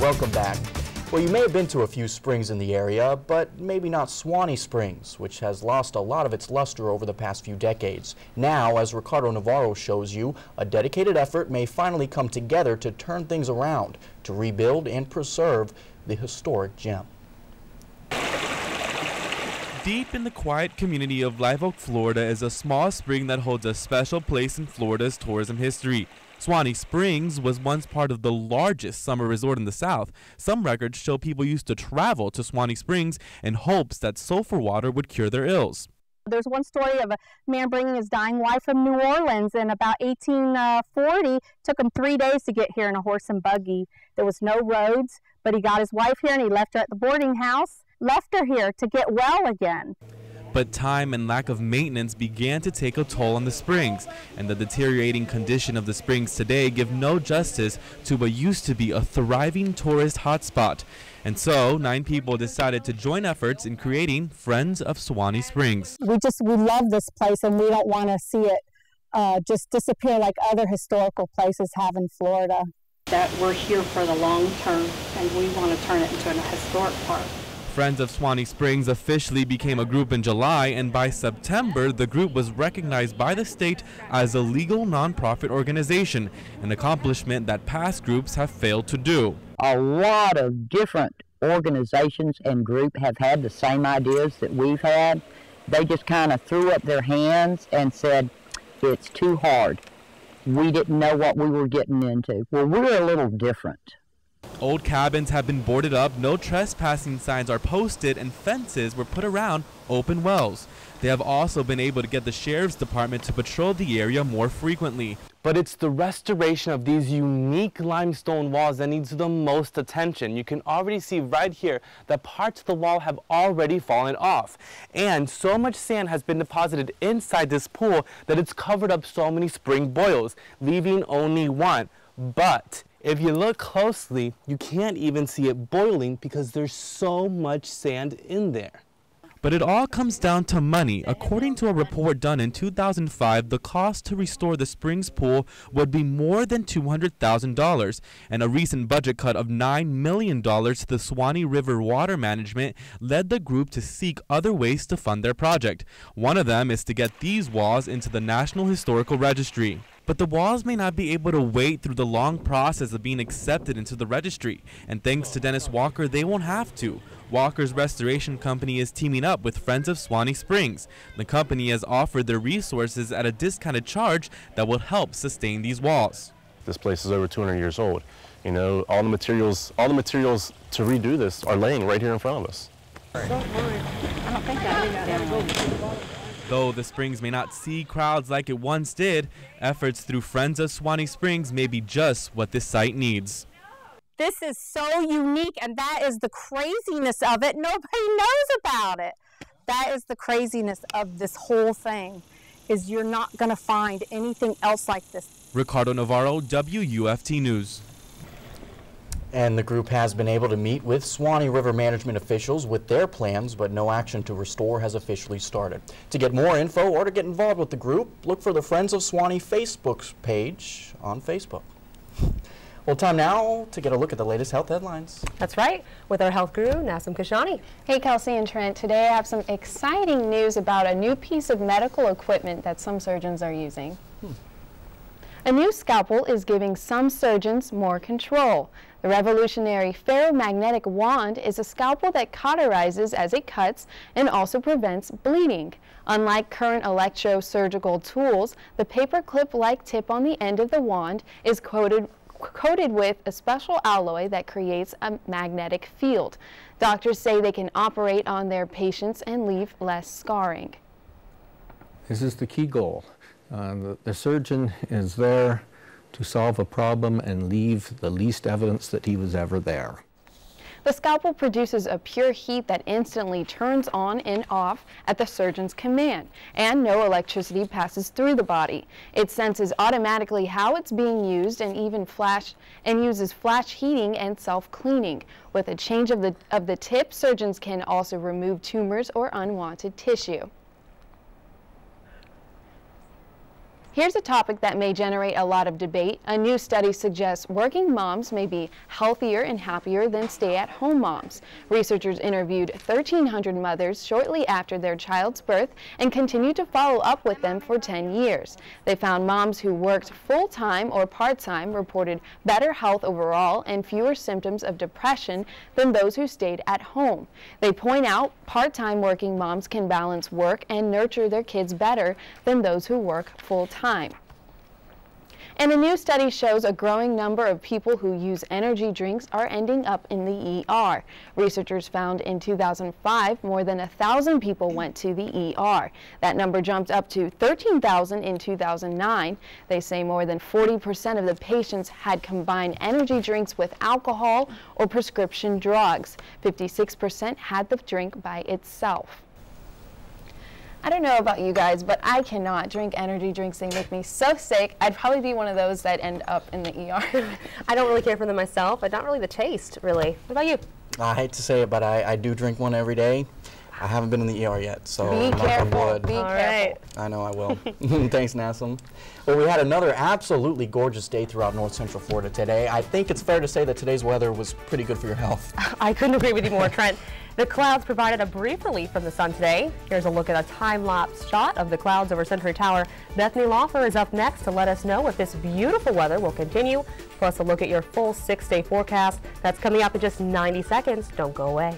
welcome back. Well, you may have been to a few springs in the area, but maybe not Suwannee Springs, which has lost a lot of its luster over the past few decades. Now, as Ricardo Navarro shows you, a dedicated effort may finally come together to turn things around, to rebuild and preserve the historic gem. Deep in the quiet community of Live Oak, Florida is a small spring that holds a special place in Florida's tourism history. Suwannee Springs was once part of the largest summer resort in the South. Some records show people used to travel to Suwannee Springs in hopes that sulfur water would cure their ills. There's one story of a man bringing his dying wife from New Orleans in about 1840. Took him 3 days to get here in a horse and buggy. There was no roads, but he got his wife here and he left her at the boarding house, left her here to get well again. But time and lack of maintenance began to take a toll on the springs, and the deteriorating condition of the springs today give no justice to what used to be a thriving tourist hotspot. And so, 9 people decided to join efforts in creating Friends of Suwannee Springs. We love this place, and we don't want to see it just disappear like other historical places have in Florida. That we're here for the long term, and we want to turn it into a historic park. Friends of Suwannee Springs officially became a group in July, and by September, the group was recognized by the state as a legal nonprofit organization, an accomplishment that past groups have failed to do. A lot of different organizations and groups have had the same ideas that we've had. They just kind of threw up their hands and said, it's too hard. We didn't know what we were getting into. Well, we're a little different. Old cabins have been boarded up, no trespassing signs are posted, and fences were put around open wells. They have also been able to get the sheriff's department to patrol the area more frequently. But it's the restoration of these unique limestone walls that needs the most attention. You can already see right here that parts of the wall have already fallen off. And so much sand has been deposited inside this pool that it's covered up so many spring boils, leaving only one. But if you look closely, you can't even see it boiling because there's so much sand in there. But it all comes down to money. According to a report done in 2005, the cost to restore the Springs pool would be more than $200,000, and a recent budget cut of $9 million to the Suwannee River Water Management led the group to seek other ways to fund their project. One of them is to get these walls into the National Historical Registry. But the walls may not be able to wait through the long process of being accepted into the registry, and thanks to Dennis Walker, they won't have to. Walker's restoration company is teaming up with Friends of Suwannee Springs. The company has offered their resources at a discounted charge that will help sustain these walls. This place is over 200 years old. You know, all the materials to redo this are laying right here in front of us. Though the springs may not see crowds like it once did, efforts through Friends of Suwannee Springs may be just what this site needs. This is so unique, and that is the craziness of it. Nobody knows about it. That is the craziness of this whole thing, is you're not going to find anything else like this. Ricardo Navarro, WUFT News. And the group has been able to meet with Suwannee River Management officials with their plans, but no action to restore has officially started. To get more info or to get involved with the group, look for the Friends of Suwannee Facebook page on Facebook. Well, time now to get a look at the latest health headlines. That's right, with our health guru, Nasim Kashani. Hey, Kelsey and Trent. Today I have some exciting news about a new piece of medical equipment that some surgeons are using. A new scalpel is giving some surgeons more control. The revolutionary ferromagnetic wand is a scalpel that cauterizes as it cuts and also prevents bleeding. Unlike current electrosurgical tools, the paperclip-like tip on the end of the wand is coated with a special alloy that creates a magnetic field. Doctors say they can operate on their patients and leave less scarring. This is the key goal. The surgeon is there to solve a problem and leave the least evidence that he was ever there. The scalpel produces a pure heat that instantly turns on and off at the surgeon's command, and no electricity passes through the body. It senses automatically how it's being used and even uses flash heating and self-cleaning. With a change of the tip, surgeons can also remove tumors or unwanted tissue. Here's a topic that may generate a lot of debate. A new study suggests working moms may be healthier and happier than stay-at-home moms. Researchers interviewed 1,300 mothers shortly after their child's birth and continued to follow up with them for 10 years. They found moms who worked full-time or part-time reported better health overall and fewer symptoms of depression than those who stayed at home. They point out part-time working moms can balance work and nurture their kids better than those who work full-time. And a new study shows a growing number of people who use energy drinks are ending up in the ER. Researchers found in 2005 more than 1,000 people went to the ER. That number jumped up to 13,000 in 2009. They say more than 40% of the patients had combined energy drinks with alcohol or prescription drugs. 56% had the drink by itself. I don't know about you guys, but I cannot drink energy drinks. They make me so sick. I'd probably be one of those that end up in the ER. I don't really care for them myself, but not really the taste, really. What about you? I hate to say it, but I do drink one every day. I haven't been in the ER yet, so be careful. Be All careful. right. I know I will. Thanks, Nassam. Well, we had another absolutely gorgeous day throughout North Central Florida today. I think it's fair to say that today's weather was pretty good for your health. I couldn't agree with you more, Trent. The clouds provided a brief relief from the sun today. Here's a look at a time-lapse shot of the clouds over Century Tower. Bethany Lawfer is up next to let us know if this beautiful weather will continue, plus a look at your full 6-day forecast. That's coming up in just 90 seconds. Don't go away.